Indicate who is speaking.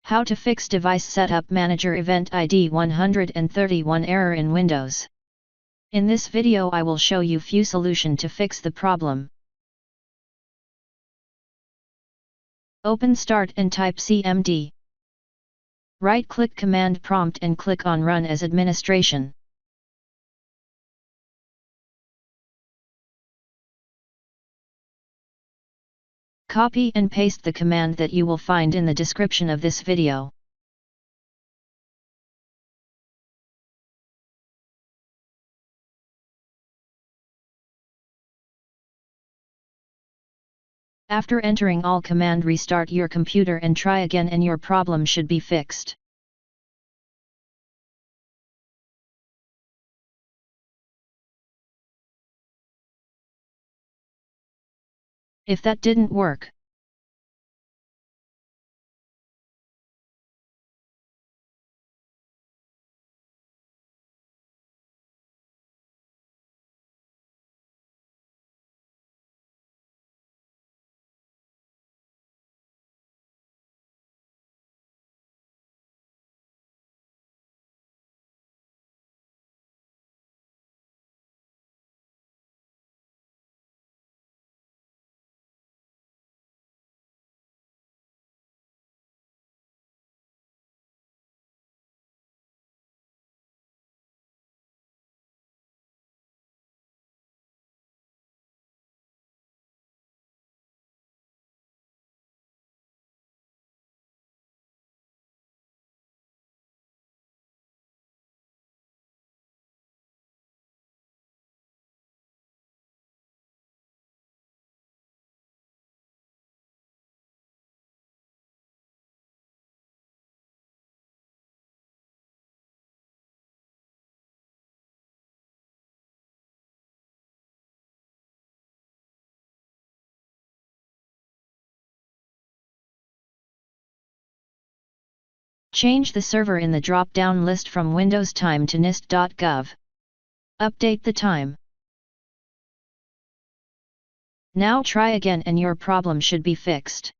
Speaker 1: How to fix Device Setup Manager Event ID 131 error in Windows. In this video I will show you few solution to fix the problem. Open Start and type CMD. Right-click Command Prompt and click on Run as Administration. Copy and paste the command that you will find in the description of this video. After entering all command, restart your computer and try again and your problem should be fixed. If that didn't work, change the server in the drop-down list from Windows Time to NIST.gov. Update the time. Now try again and your problem should be fixed.